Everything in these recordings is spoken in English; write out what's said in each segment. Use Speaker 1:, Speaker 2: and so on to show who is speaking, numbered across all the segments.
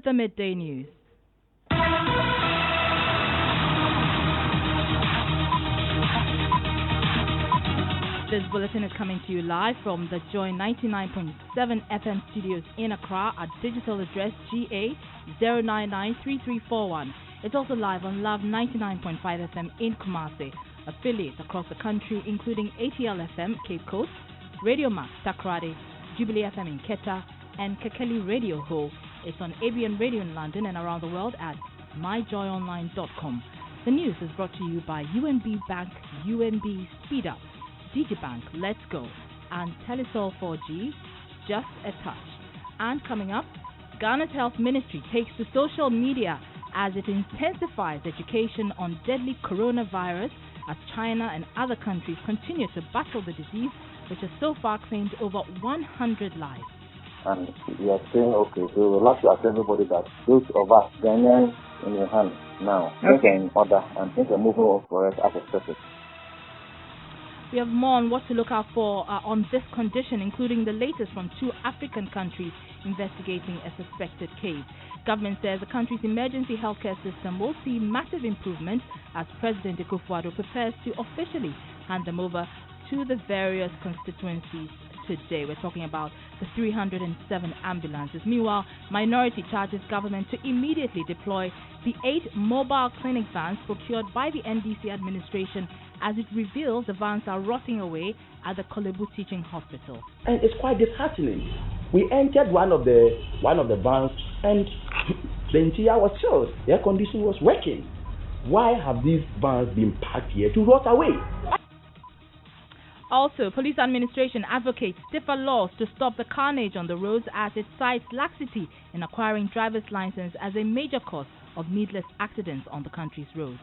Speaker 1: The midday news. This bulletin is coming to you live from the Joy 99.7 FM studios in Accra at digital address GA0993341. It's also live on Love 99.5 FM in Kumasi, affiliates across the country including ATL FM Cape Coast, Radio Max Takrady, Jubilee FM in Keta, and Kekeli Radio Ho. It's on ABN Radio in London and around the world at myjoyonline.com. The news is brought to you by UNB Bank, UNB Speed Up, Digibank Let's Go, and Telesol 4G Just a Touch. And coming up, Ghana's Health Ministry takes to social media as it intensifies education on deadly coronavirus as China and other countries continue to battle the disease, which has so far claimed over 100 lives.
Speaker 2: And we are saying, okay, so we would like to ask everybody that those of us, Ghanaians in your hand now, think in order and think a movement for us as expected.
Speaker 1: We have more on what to look out for on this condition, including the latest from 2 African countries investigating a suspected case. Government says the country's emergency healthcare system will see massive improvement as President Akufo-Addo prepares to officially hand them over to the various constituencies today. We're talking about the 307 ambulances. Meanwhile, Minority charges government to immediately deploy the 8 mobile clinic vans procured by the NDC administration as it reveals the vans are rotting away at the Kolebu Teaching Hospital.
Speaker 3: And it's quite disheartening. We entered one of the vans and the interior was chilled. The air conditioning was working. Why have these vans been parked here to rot away?
Speaker 1: Also, police administration advocates stiffer laws to stop the carnage on the roads as it cites laxity in acquiring driver's license as a major cause of needless accidents on the country's roads.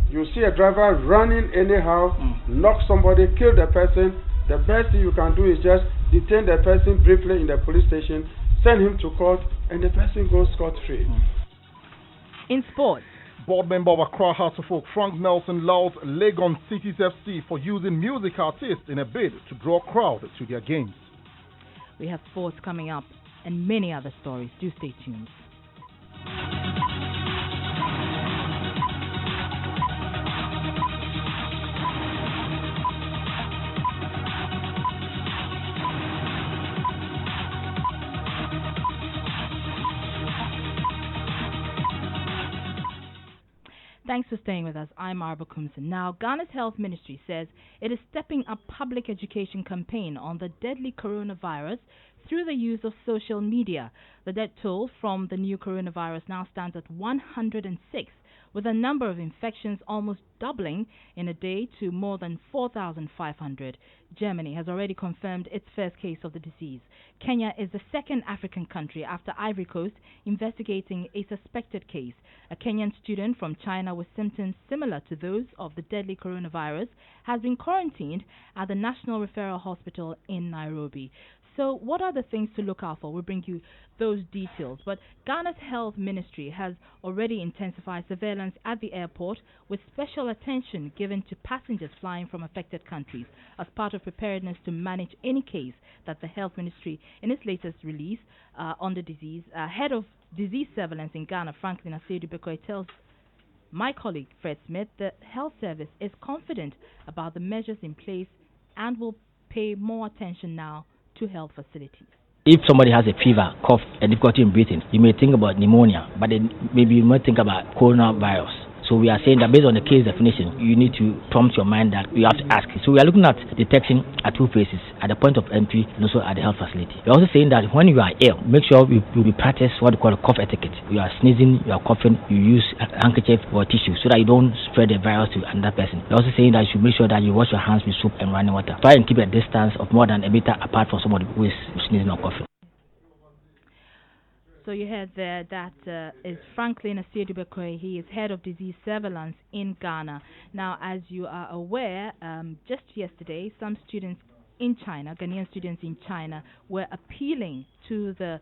Speaker 4: You see a driver running anyhow, knock somebody, kill the person. The best thing you can do is just detain the person briefly in the police station, send him to court, and the person goes scot-free.
Speaker 1: In sports,
Speaker 5: Board member of Accra House of Folk Frank Nelson laud Legon Cities FC for using music artists in a bid to draw crowd to their games.
Speaker 1: We have sports coming up and many other stories. Do stay tuned. Thanks for staying with us. I'm Araba Koomson. Now, Ghana's Health Ministry says it is stepping up public education campaign on the deadly coronavirus through the use of social media. The death toll from the new coronavirus now stands at 106, with a number of infections almost doubling in a day to more than 4,500. Germany has already confirmed its first case of the disease. Kenya is the second African country after Ivory Coast investigating a suspected case. A Kenyan student from China with symptoms similar to those of the deadly coronavirus has been quarantined at the National Referral Hospital in Nairobi. So what are the things to look out for? We'll bring you those details. But Ghana's Health Ministry has already intensified surveillance at the airport with special attention given to passengers flying from affected countries as part of preparedness to manage any case that the Health Ministry, in its latest release on the disease, head of disease surveillance in Ghana, Franklin Asiedu-Bekoe, tells my colleague Fred Smith the health service is confident about the measures in place and will pay more attention now to health facilities.
Speaker 6: If somebody has a fever, cough, and difficulty in breathing, you may think about pneumonia, but then maybe you might think about coronavirus. So we are saying that based on the case definition, you need to prompt your mind that you have to ask. So we are looking at detection at 2 phases, at the point of entry and also at the health facility. We are also saying that when you are ill, make sure you practice what we call a cough etiquette. You are sneezing, you are coughing, you use a handkerchief or tissue so that you don't spread the virus to another person. We are also saying that you should make sure that you wash your hands with soap and running water. Try and keep a distance of more than a meter apart from somebody who is sneezing or coughing.
Speaker 1: So you heard there that is Franklin Asiedu-Bekoe. He is head of disease surveillance in Ghana. Now, as you are aware, just yesterday, some students in China, Ghanaian students in China, were appealing to the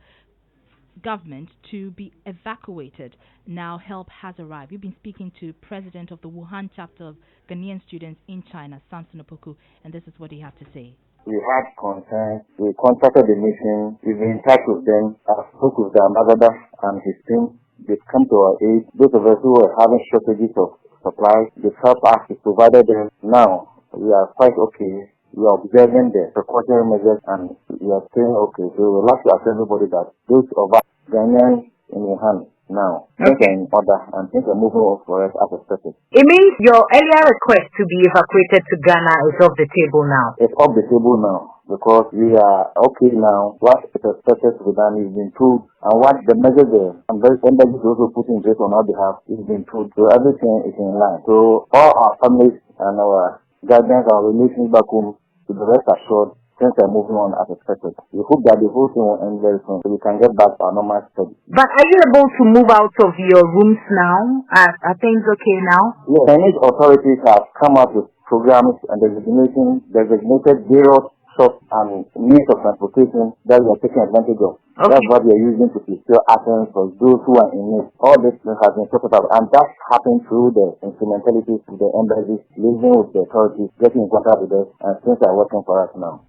Speaker 1: government to be evacuated. Now help has arrived. We've been speaking to President of the Wuhan chapter of Ghanaian students in China, Samson Opoku, and this is what he had to say.
Speaker 2: we had concerns. We contacted the mission. We've been in touch with them. I spoke with the ambassador and his team. They've come to our aid. Those of us who were having shortages of supplies, they've helped us. We provided them. Now, we are quite okay. We are observing the precautionary measures and we are saying okay. So we would like to ask everybody that those of us Ghanaians in your hand now, things are in order and things are moving on for us as expected.
Speaker 7: It means your earlier request to be evacuated to Ghana is off the table now.
Speaker 2: It's off the table now because we are okay now. What is expected to be done is been proved, and what the measures the embassy also put in place on our behalf is been proved. So everything is in line. So all our families and our guardians, our relations back home, to be rest assured, things are moving on as expected. We hope that the whole thing will end very soon so we can get back to our normal study.
Speaker 7: But are you able to move out of your rooms now? Are things okay now?
Speaker 2: Yes, Chinese authorities have come up with programs and designated various shops and means of transportation that we are taking advantage of. Okay. That's what we are using to secure items for those who are in need. All this has been sorted out, and that happened through the instrumentalities of the embassies, living with the authorities, getting in contact with us, and things are working for us now.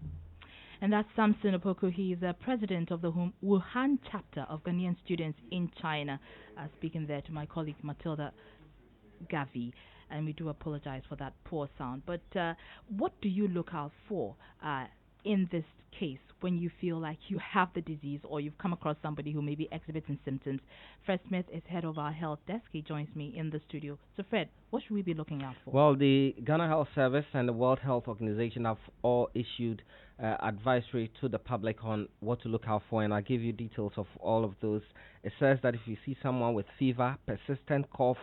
Speaker 1: And that's Samson Opoku. He is the president of the Wuhan chapter of Ghanaian students in China. Speaking there to my colleague Matilda Gavi. And we do apologize for that poor sound. But what do you look out for in this case when you feel like you have the disease or you've come across somebody who may be exhibiting symptoms? Fred Smith is head of our health desk. He joins me in the studio. So Fred, what should we be looking out for?
Speaker 8: Well, the Ghana Health Service and the World Health Organization have all issued advisory to the public on what to look out for, and I'll give you details of all of those. It says that if you see someone with fever, persistent cough,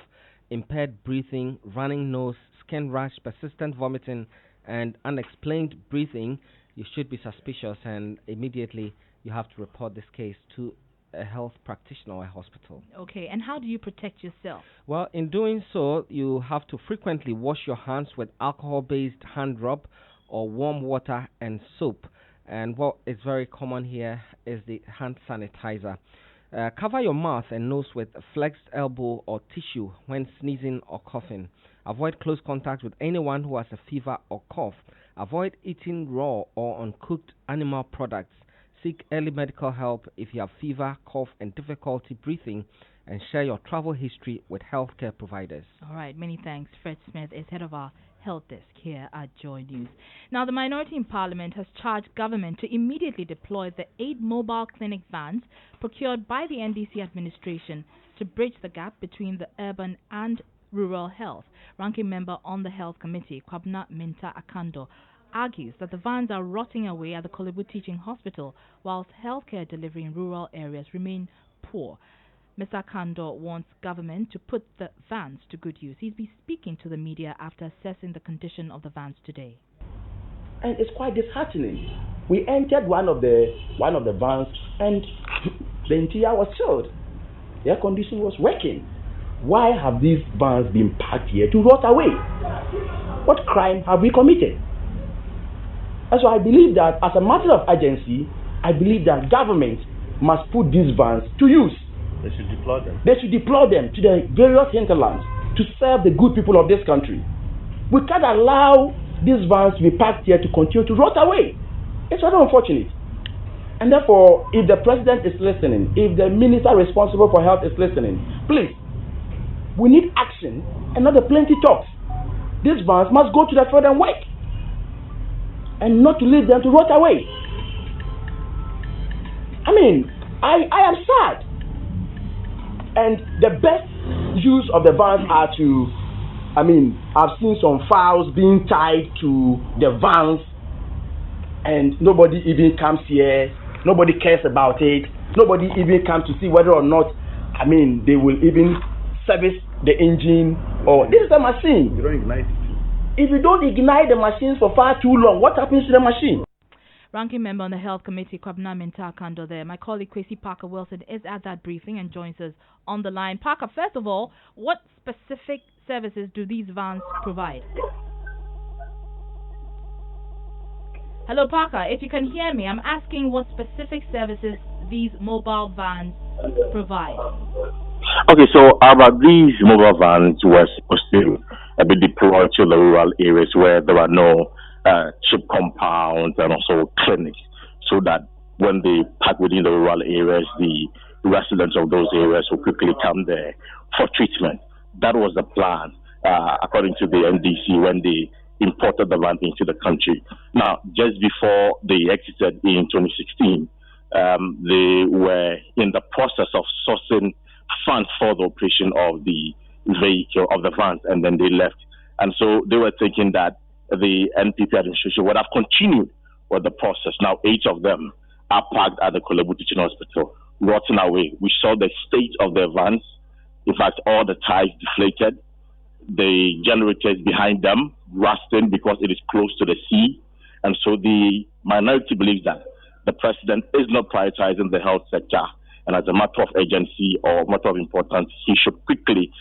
Speaker 8: impaired breathing, running nose, skin rash, persistent vomiting, and unexplained breathing, you should be suspicious, and immediately you have to report this case to a health practitioner or a hospital.
Speaker 1: Okay, and how do you protect yourself?
Speaker 8: Well, in doing so, you have to frequently wash your hands with alcohol-based hand rub or warm water and soap. And what is very common here is the hand sanitizer. Cover your mouth and nose with a flexed elbow or tissue when sneezing or coughing. Avoid close contact with anyone who has a fever or cough. Avoid eating raw or uncooked animal products. Seek early medical help if you have fever, cough, and difficulty breathing, and share your travel history with healthcare providers.
Speaker 1: All right, many thanks. Fred Smith is head of our health desk here at Joy News. Now, the minority in Parliament has charged government to immediately deploy the 8 mobile clinic vans procured by the NDC administration to bridge the gap between the urban and rural health. Ranking member on the Health Committee, Kwabena Minta Akando, argues that the vans are rotting away at the Kolebu Teaching Hospital, whilst healthcare delivery in rural areas remain poor. Mr. Akando wants government to put the vans to good use. He's been speaking to the media after assessing the condition of the vans today.
Speaker 3: And it's quite disheartening. We entered one of the vans and the interior was chilled. The air conditioning was working. Why have these vans been parked here to rot away? What crime have we committed? And so I believe that as a matter of urgency, I believe that government must put these vans to use.
Speaker 9: They should deploy them.
Speaker 3: They should deploy them to the various hinterlands to serve the good people of this country. We can't allow these vans to be parked here to continue to rot away. It's very unfortunate. And therefore, if the president is listening, if the minister responsible for health is listening, please, we need action and not the plenty talks. These vans must go to the field and work, and not to leave them to rot away. I mean, I am sad. And the best use of the vans are to, I've seen some files being tied to the vans, and nobody even comes here. Nobody cares about it. Nobody even comes to see whether or not, they will even service the engine. Or this is a machine.
Speaker 9: You don't ignite it.
Speaker 3: If you don't ignite the machines for far too long, what happens to the machine?
Speaker 1: Ranking member on the Health Committee, Kwabena Minta Akando there. My colleague, Kwesi Parker Wilson, is at that briefing and joins us on the line. Parker, first of all, what specific services do these vans provide? Hello, Parker. If you can hear me, I'm asking what specific services these mobile vans provide.
Speaker 10: Okay, so these mobile vans were supposed to be deployed to the rural areas where there are no chip compounds and also clinics, so that when they park within the rural areas, the residents of those areas will quickly come there for treatment. That was the plan, according to the NDC, when they imported the van into the country. Now, just before they exited in 2016, they were in the process of sourcing funds for the operation of the vehicle, of the vans, and then they left. And so they were thinking that the NPP administration would have continued with the process. Now, 8 of them are parked at the Kolebu Teaching Hospital, rotting away. We saw the state of their vans. In fact, all the tires deflated. The generators behind them rusting because it is close to the sea. And so the minority believes that the president is not prioritizing the health sector. And as a matter of urgency or matter of importance, he should quickly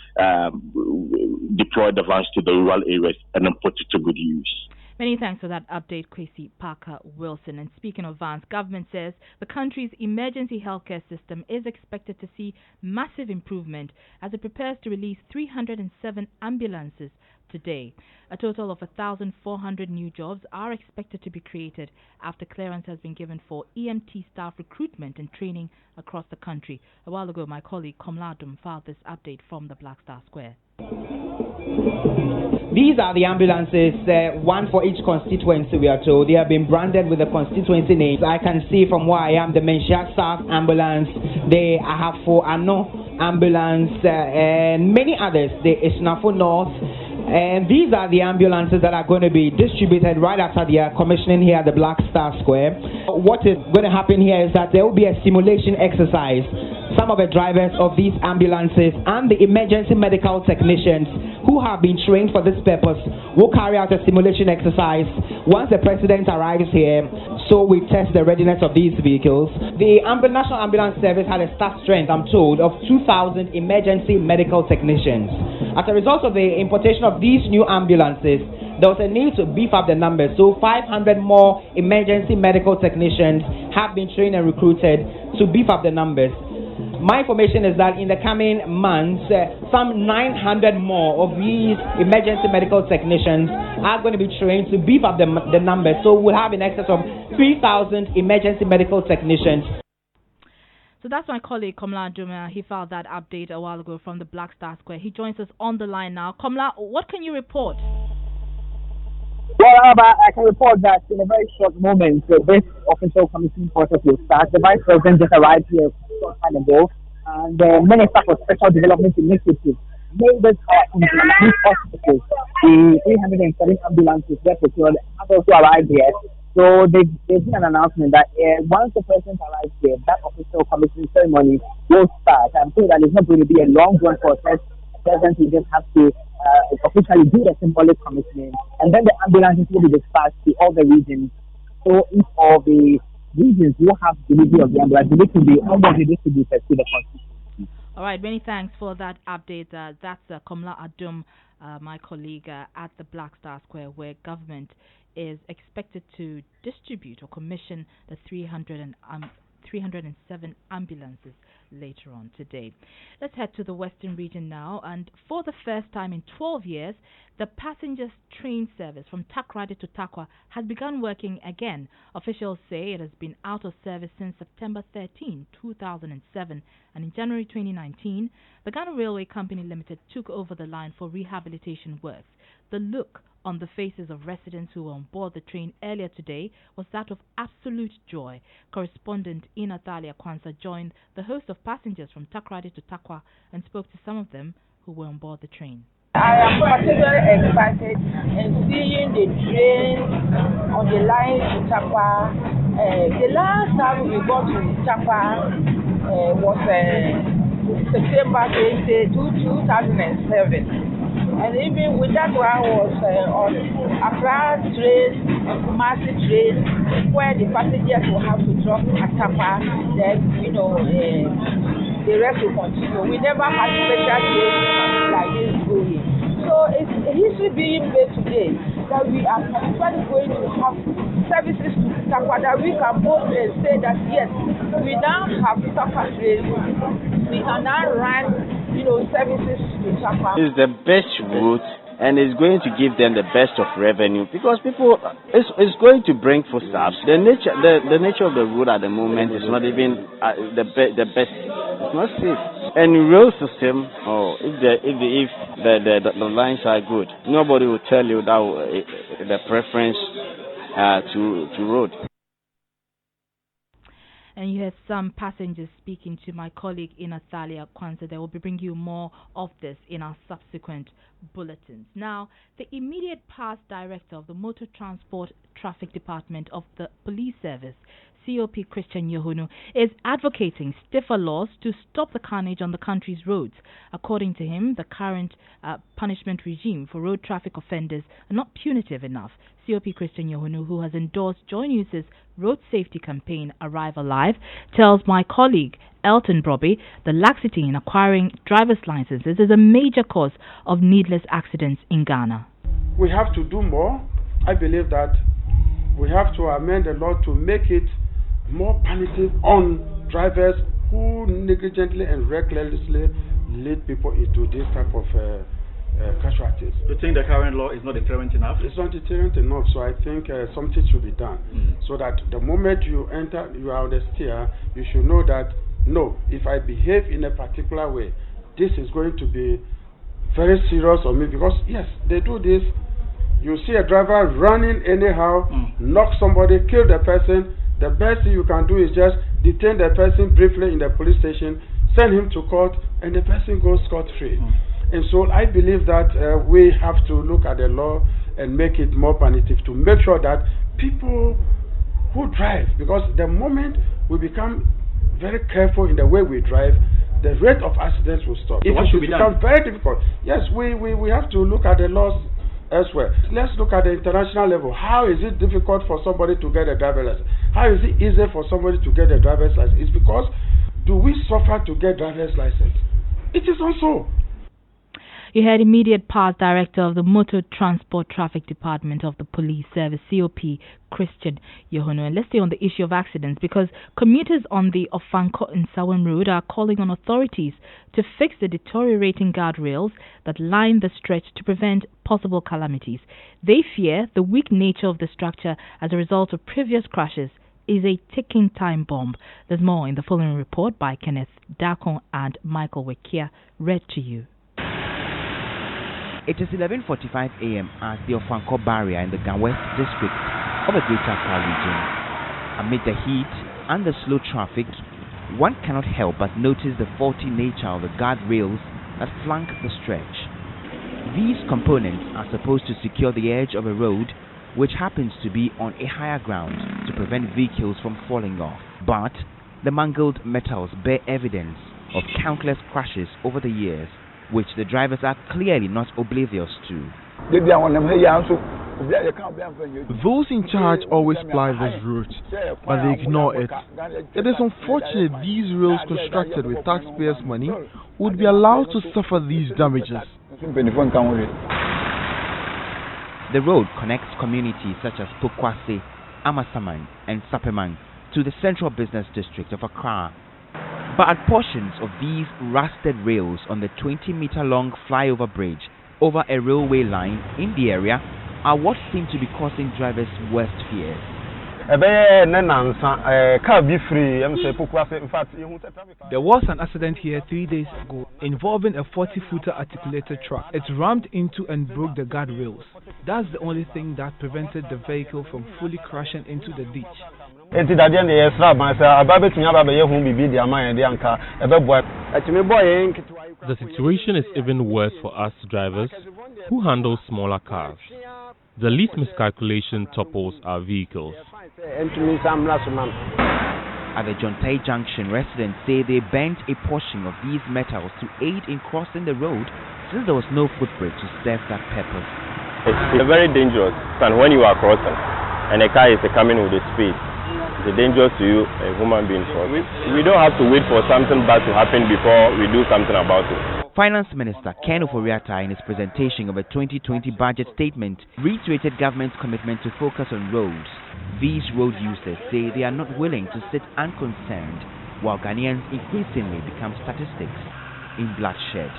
Speaker 10: deploy the vans to the rural areas and then put it to good use.
Speaker 1: Many thanks for that update, Kwesi Parker Wilson. And speaking of vans, government says the country's emergency healthcare system is expected to see massive improvement as it prepares to release 307 ambulances today. A total of 1,400 new jobs are expected to be created after clearance has been given for EMT staff recruitment and training across the country. A while ago, my colleague Komla Adum filed this update from the Black Star Square.
Speaker 9: These are the ambulances, one for each constituency, we are told. They have been branded with the constituency names. I can see from where I am the Menchia South ambulance, the Ahafo Ano ambulance, and many others, the Isnafo North. And these are the ambulances that are going to be distributed right after the commissioning here at the Black Star Square. What is going to happen here is that there will be a simulation exercise. Some of the drivers of these ambulances and the emergency medical technicians who have been trained for this purpose will carry out a simulation exercise once the president arrives here, so we test the readiness of these vehicles. The National Ambulance Service had a staff strength, I'm told, of 2,000 emergency medical technicians. As a result of the importation of these new ambulances, there was a need to beef up the numbers, so 500 more emergency medical technicians have been trained and recruited to beef up the numbers. My information is that in the coming months, some 900 more of these emergency medical technicians are going to be trained to beef up the numbers. So we'll have in excess of 3,000 emergency medical technicians.
Speaker 1: So that's my colleague Komla Adum. He filed that update a while ago from the Black Star Square. He joins us on the line now. Komla, what can you report?
Speaker 11: Well, I can report that in a very short moment, this official commission process will start. The Vice President just arrived here a short time ago, and the Minister for Special Development Initiative made this in these hospitals. The 307 ambulances were procured have also arrived here. So there's been an announcement that once the President arrives here, that official commission ceremony will start. I'm sure that it's not going to be a long-run process. The President will just have to officially do the symbolic commissioning, and then the ambulances will be dispatched to all the regions. So each of the regions will have delivery of the ambulance. They can be almost distributed to the constituency.
Speaker 1: All right, many thanks for that update. That's Komla Adum, my colleague at the Black Star Square, where government is expected to distribute or commission the 307 ambulances later on today. Let's head to the Western region now, and for the first time in 12 years, the passenger train service from Takoradi to Tarkwa has begun working again. Officials say it has been out of service since September 13, 2007, and in January 2019, the Ghana Railway Company Limited took over the line for rehabilitation works. The look on the faces of residents who were on board the train earlier today was that of absolute joy. Correspondent Inatalia Kwanza joined the host of passengers from Takoradi to Tarkwa and spoke to some of them who were on board the train.
Speaker 12: I am particularly excited in seeing the train on the line to Tarkwa. The last time we got to Tarkwa was September 2007. And even with that one was on Accra train, Kumasi train, where the passengers will have to drop at Tarkwa, then, the rest will continue. We never had special trains like this going. So it's a history being made today that we are actually going to have services to Tarkwa, that we can both say that yes, we now have Tarkwa trains. We can now run services to Tarkwa.
Speaker 13: It's the best route and it's going to give them the best of revenue because people, it's going to bring foodstuffs. The nature of the road at the moment is not even the best. It's not safe. And rail system, if the lines are good, nobody will tell you that the preference to road.
Speaker 1: And you have some passengers speaking to my colleague Inathalia Kwanzaa. They will be bringing you more of this in our subsequent bulletins. Now, the immediate past director of the Motor Transport Traffic Department of the Police Service, COP Christian Yohunu, is advocating stiffer laws to stop the carnage on the country's roads. According to him, the current punishment regime for road traffic offenders are not punitive enough. COP Christian Yohunu, who has endorsed Joy News' road safety campaign Arrive Alive, tells my colleague Elton Brobby the laxity in acquiring driver's licenses is a major cause of needless accidents in Ghana.
Speaker 4: We have to do more. I believe that we have to amend the law to make it more punitive on drivers who negligently and recklessly lead people into this type of casualties.
Speaker 14: You think the current law is not deterrent enough?
Speaker 4: It's not deterrent enough, so I think something should be done. So that the moment you enter, you are on the steer, you should know that, no, if I behave in a particular way, this is going to be very serious on me, because yes, they do this. You see a driver running anyhow, knock somebody, kill the person. The best thing you can do is just detain the person briefly in the police station, send him to court, and the person goes scot-free. And so I believe that we have to look at the law and make it more punitive to make sure that people who drive, because the moment we become very careful in the way we drive, the rate of accidents will stop.
Speaker 14: So what should be done?
Speaker 4: It becomes very difficult. Yes, we have to look at the laws elsewhere. Let's look at the international level. How is it difficult for somebody to get a driver's license? How is it easier for somebody to get a driver's license? It's because, do we suffer to get driver's license? It is also.
Speaker 1: You heard immediate past director of the Motor Transport Traffic Department of the Police Service, COP Christian Yohunu. And let's stay on the issue of accidents, because commuters on the Ofanko and Sawam Road are calling on authorities to fix the deteriorating guardrails that line the stretch to prevent possible calamities. They fear the weak nature of the structure as a result of previous crashes is a ticking time bomb. There's more in the following report by Kenneth Dakon and Michael Wekia, read to you.
Speaker 15: It is 11:45 a.m. at the Ofanko barrier in the West district of the Greater Accra region. Amid the heat and the slow traffic, one cannot help but notice the faulty nature of the guardrails that flank the stretch. These components are supposed to secure the edge of a road which happens to be on a higher ground to prevent vehicles from falling off. But the mangled metals bear evidence of countless crashes over the years, which the drivers are clearly not oblivious to.
Speaker 16: Those in charge always ply this route, but they ignore it. It is unfortunate these rails constructed with taxpayers' money would be allowed to suffer these damages.
Speaker 15: The road connects communities such as Pokwase, Amasaman and Sapemang to the central business district of Accra. But at portions of these rusted rails on the 20-meter-long flyover bridge over a railway line in the area are what seem to be causing drivers' worst fears.
Speaker 16: There was an accident here 3 days ago involving a 40-footer articulated truck. It rammed into and broke the guardrails. That's the only thing that prevented the vehicle from fully crashing into the ditch.
Speaker 17: The situation is even worse for us drivers who handle smaller cars. The least miscalculation topples our vehicles.
Speaker 15: At the Jontai Junction, residents say they bent a portion of these metals to aid in crossing the road since there was no footbridge to serve that purpose.
Speaker 18: It's very dangerous, and when you are crossing and a car is coming with a speed, it's dangerous to you, a human being. We don't have to wait for something bad to happen before we do something about it.
Speaker 15: Finance Minister Ken Oforiatta, in his presentation of a 2020 budget statement, reiterated government's commitment to focus on roads. These road users say they are not willing to sit unconcerned while Ghanaians increasingly become statistics in bloodshed.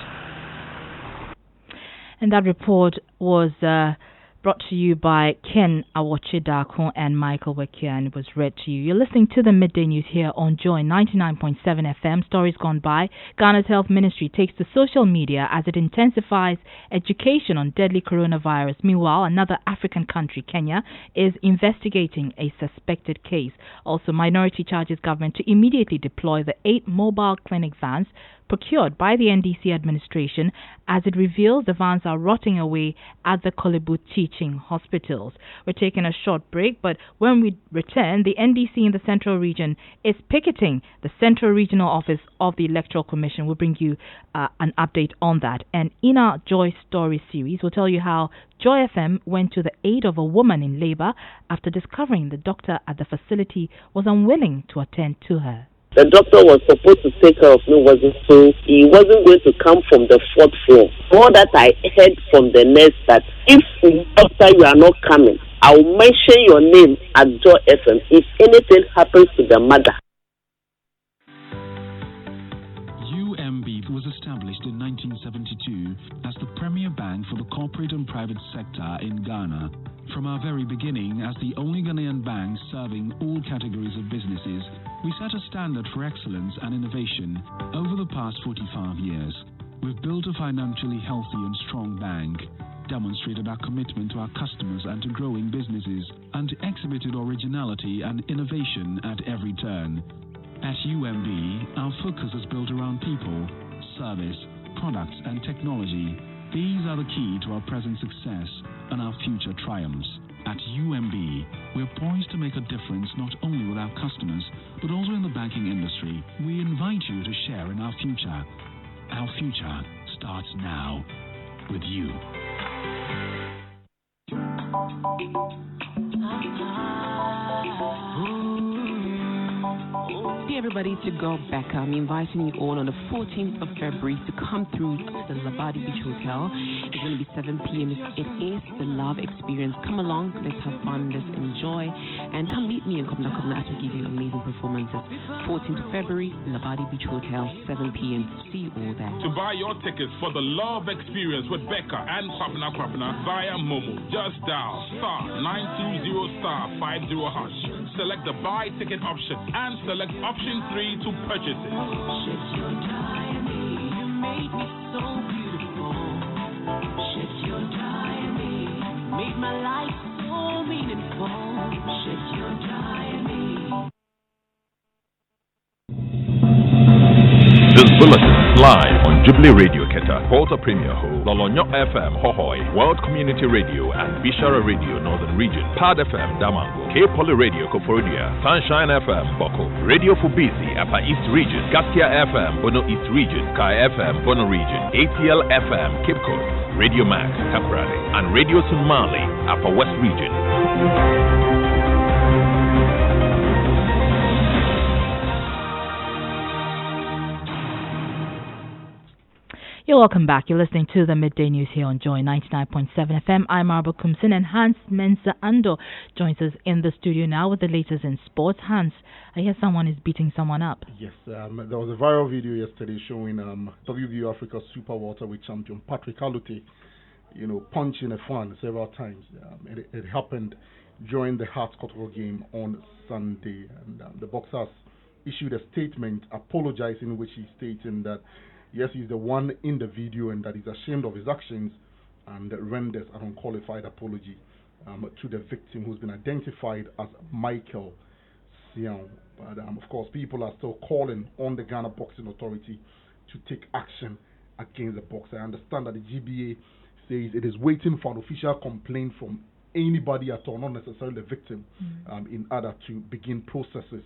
Speaker 1: And that report was brought to you by Ken Awochidako and Michael Wekia, and it was read to you. You're listening to the Midday News here on Joy 99.7 FM. Stories gone by. Ghana's Health Ministry takes to social media as it intensifies education on deadly coronavirus. Meanwhile, another African country, Kenya, is investigating a suspected case. Also, Minority charges government to immediately deploy the 8 mobile clinic vans procured by the NDC administration as it reveals the vans are rotting away at the Kolebu teaching hospitals. We're taking a short break, but when we return, the NDC in the Central Region is picketing the Central Regional Office of the Electoral Commission. We'll bring you an update on that. And in our Joy Story series, we'll tell you how Joy FM went to the aid of a woman in labor after discovering the doctor at the facility was unwilling to attend to her.
Speaker 19: The doctor was supposed to take care of me, wasn't so he wasn't going to come from the 4th floor. All that I heard from the nurse that if doctor you are not coming, I will mention your name at Joy FM if anything happens to the mother.
Speaker 20: UMB was established in 1972 as the premier bank for the corporate and private sector in Ghana. From our very beginning, as the only Ghanaian bank serving all categories of businesses, we set a standard for excellence and innovation over the past 45 years. We've built a financially healthy and strong bank, demonstrated our commitment to our customers and to growing businesses, and exhibited originality and innovation at every turn. At UMB, our focus is built around people, service, products, and technology. These are the key to our present success and our future triumphs. At UMB, we're poised to make a difference not only with our customers, but also in the banking industry. We invite you to share in our future. Our future starts now with you.
Speaker 21: Hey everybody, to go back. I'm inviting you all on the 14th of February to come through to the Labadi Beach Hotel. It's going to be 7 p.m. It is the Love Experience. Come along, let's have fun, let's enjoy, and come meet me in Komna as we give you amazing performances. 14th of February, Labadi Beach Hotel, 7 p.m. See you all there.
Speaker 22: To buy your tickets for the Love Experience with Becca and Kwapna via Momo, just dial *920*50#. Select the buy ticket option and select option 3 to purchase it.
Speaker 23: Shed your diamond, you made me so beautiful. Shed your diamond, made my life so meaningful. Shed your diamond.
Speaker 24: This bulletin is live on Jubilee Radio Keta, Porta Premier Ho, Lolonyo FM Hohoi, World Community Radio and Bishara Radio Northern Region, Pad FM Damango, K Poly Radio Koforidua, Sunshine FM Boko, Radio Fubisi Upper East Region, Gaskia FM Bono East Region, Kai FM Bono Region, ATL FM Cape Coast, Radio Max Taprade, and Radio Sumali Upper West Region.
Speaker 1: You're welcome back. You're listening to the Midday News here on Joy 99.7 FM. I'm Araba Koomson, and Hans Mensa Ando joins us in the studio now with the latest in sports. Hans, I hear someone is beating someone up.
Speaker 5: Yes, there was a viral video yesterday showing WBO Africa Super Welterweight champion Patrick Alute, punching a fan several times. It happened during the Hart-Cotterill game on Sunday, and the boxer issued a statement apologizing, which he's stating that yes, he's the one in the video and that he's ashamed of his actions and renders an unqualified apology to the victim, who's been identified as Michael Sian. But of course, people are still calling on the Ghana Boxing Authority to take action against the boxer. I understand that the GBA says it is waiting for an official complaint from anybody at all, not necessarily the victim, in order to begin processes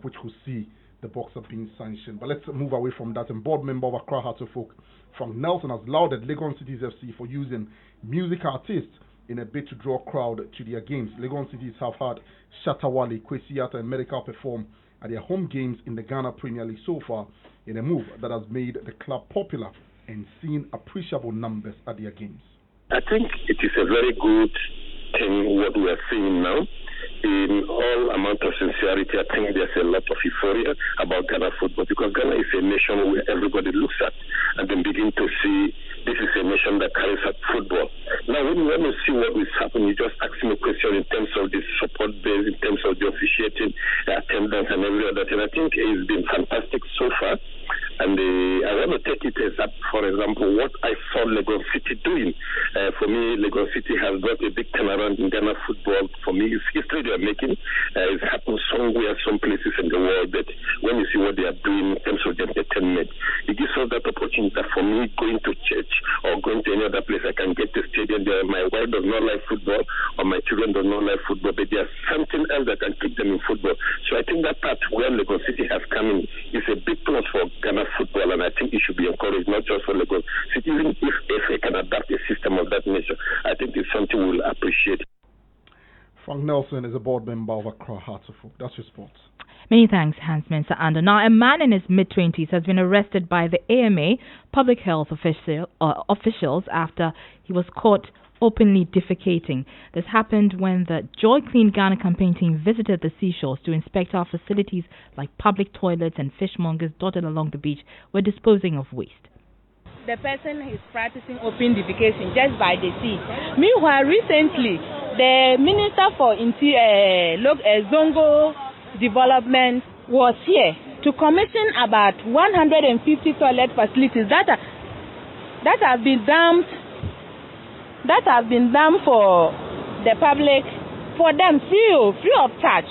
Speaker 5: which will see the boxer being sanctioned. But let's move away from that. And board member of Accra Hearts of Oak, Frank Nelson, has lauded Legon Cities FC for using music artists in a bid to draw a crowd to their games. Legon Cities have had Shatawale, Kwesiata, and Medical perform at their home games in the Ghana Premier League so far, in a move that has made the club popular and seen appreciable numbers at their games.
Speaker 10: I think it is a very good thing what we are seeing now. In all amount of sincerity, I think there's a lot of euphoria about Ghana football, because Ghana is a nation where everybody looks at and then begin to see this is a nation organization that carries out football. Now, when you see what is happening, you just ask me a question in terms of the support base, in terms of the officiating, attendance, and every other thing. I think it's been fantastic so far. And I want to take it as up, for example, what I saw Lagos City doing. For me, Lagos City has got a big turnaround in Ghana football. For me, it's history they are making. It's happened somewhere, some places in the world. But when you see what they are doing in terms of the entertainment, it gives us that opportunity that for me, going to church or going to any other place, I can get to stadium there. My wife does not like football, or my children do not like football, but there's something else that can keep them in football. So I think that part where Lagos City has come in is a big plus for Ghana football, and I think it should be encouraged, not just for Lagos City. Even if FA can adapt a system of that nature, I think it's something we'll appreciate.
Speaker 5: Frank Nelson is a board member of Accra Hearts of Oak. That's your sports.
Speaker 1: Many thanks, Hans Mensa Ando. Now, a man in his mid-20s has been arrested by the AMA public health officials after he was caught openly defecating. This happened when the Joy Clean Ghana campaign team visited the seashores to inspect how facilities like public toilets and fishmongers dotted along the beach were disposing of waste.
Speaker 12: The person is practicing open defecation just by the sea. Meanwhile, recently, the Minister for Zongo Development was here to commission about 150 toilet facilities that have been dumped for the public, for them free of charge.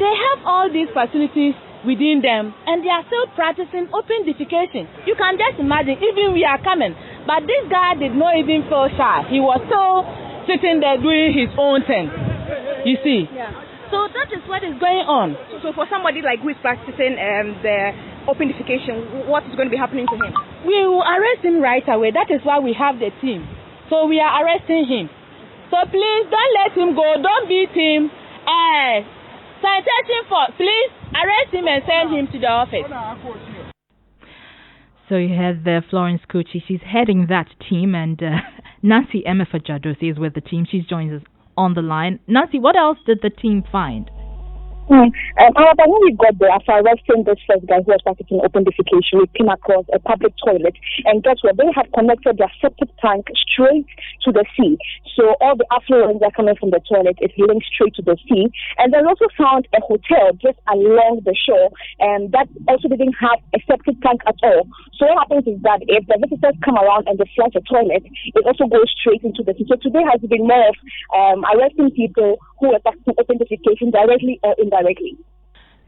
Speaker 12: They have all these facilities within them, and they are still practicing open defecation. You can just imagine, even we are coming, but this guy did not even feel shy. He was still sitting there doing his own thing. You see? Yeah. So that is what is going on.
Speaker 2: So for somebody like who is practicing the open defecation, what is going to be happening to him?
Speaker 12: We will arrest him right away. That is why we have the team. So we are arresting him. So please don't let him go. Don't beat him. Citation for, please arrest him and send him to the office.
Speaker 1: So you had there Florence Kochi. She's heading that team, and Nancy Emefa-Jadosi is with the team. She's joined us on the line. Nancy, what else did the team find?
Speaker 6: When we got there, after arresting this first guy who was practicing open defecation, we came across a public toilet, and guess what? They have connected their septic tank straight to the sea. So all the affluents that are coming from the toilet is linked straight to the sea. And they also found a hotel just along the shore, and that also didn't have a septic tank at all. So what happens is that if the visitors come around and they flush the toilet, it also goes straight into the sea. So today has been more of arresting people who are practicing open defecation directly or indirectly.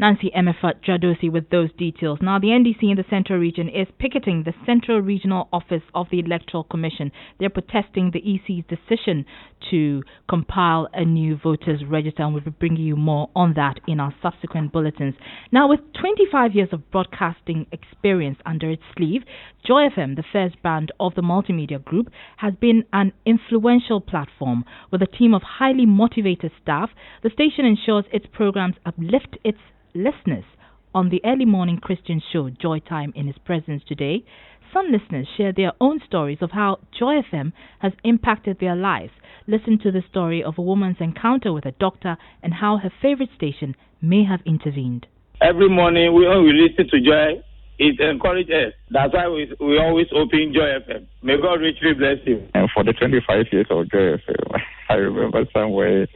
Speaker 1: Nancy Emefa-Jadosi with those details. Now, the NDC in the Central Region is picketing the Central Regional Office of the Electoral Commission. They're protesting the EC's decision to compile a new voters register, and we'll be bringing you more on that in our subsequent bulletins. Now, with 25 years of broadcasting experience under its sleeve, Joy FM, the first brand of the multimedia group, has been an influential platform. With a team of highly motivated staff, the station ensures its programs uplift its listeners. On the early morning Christian show Joy Time in his presence today, some listeners share their own stories of how Joy FM has impacted their lives. Listen to the story of a woman's encounter with a doctor and how her favorite station may have intervened.
Speaker 7: Every morning when we listen to Joy, it encourages us. That's why we always open Joy FM. May God richly bless you.
Speaker 8: And for the 25 years of Joy FM, I remember somewhere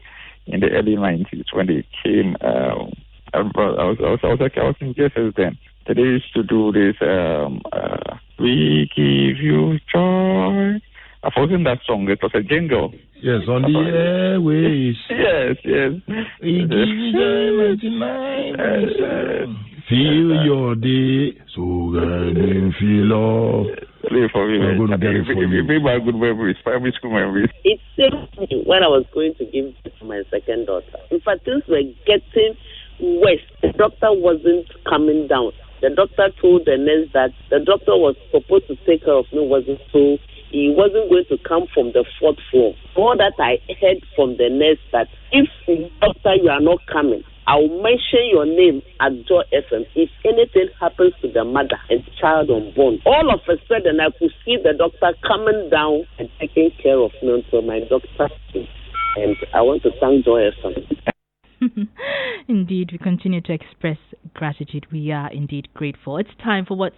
Speaker 8: in the early 90s when they came. I was in JSS then. They used to do this, we give you joy. I forgot that song. It was a jingle.
Speaker 25: Yes, on the airways.
Speaker 8: Yes.
Speaker 25: We give you joy, 99. Feel your day, so good, feel love.
Speaker 8: Play for me.
Speaker 25: I'm going to get it for you.
Speaker 8: Bring my good memories, primary school memories.
Speaker 19: It saved me when I was going to give birth to my second daughter. In fact, things were getting worse. The doctor wasn't coming down. The doctor told the nurse that the doctor was supposed to take care of me, so he wasn't going to come from the 4th floor. All that I heard from the nurse that if doctor you are not coming, I will mention your name at Joy FM if anything happens to the mother and child unborn. All of a sudden, I could see the doctor coming down and taking care of me until my doctor came. And I want to thank Joy FM.
Speaker 1: Indeed, we continue to express gratitude. We are indeed grateful. It's time for what's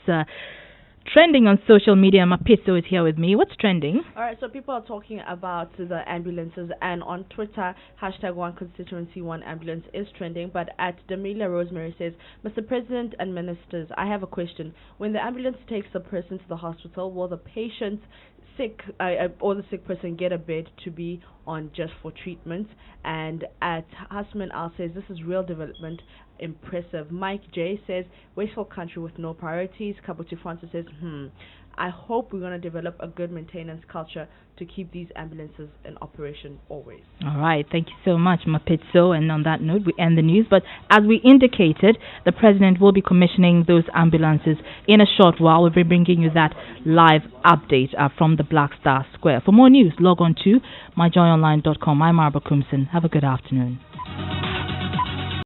Speaker 1: trending on social media. Mapito is here with me. What's trending?
Speaker 3: All right, so people are talking about the ambulances, and on Twitter, #OneConstituency, one ambulance is trending, but at Damilia Rosemary says, Mr. President and Ministers, I have a question. When the ambulance takes the person to the hospital, will the patient sick or the sick person get a bed to be on just for treatment? And at Hasman Al says, this is real development, impressive. Mike J says, wasteful country with no priorities. Kabuti Francis says, I hope we're going to develop a good maintenance culture to keep these ambulances in operation always.
Speaker 1: All right, thank you so much, Mapitso. And on that note, we end the news. But as we indicated, the President will be commissioning those ambulances in a short while. We'll be bringing you that live update from the Black Star Square. For more news, log on to myjoyonline.com. I'm Araba Koomson. Have a good afternoon.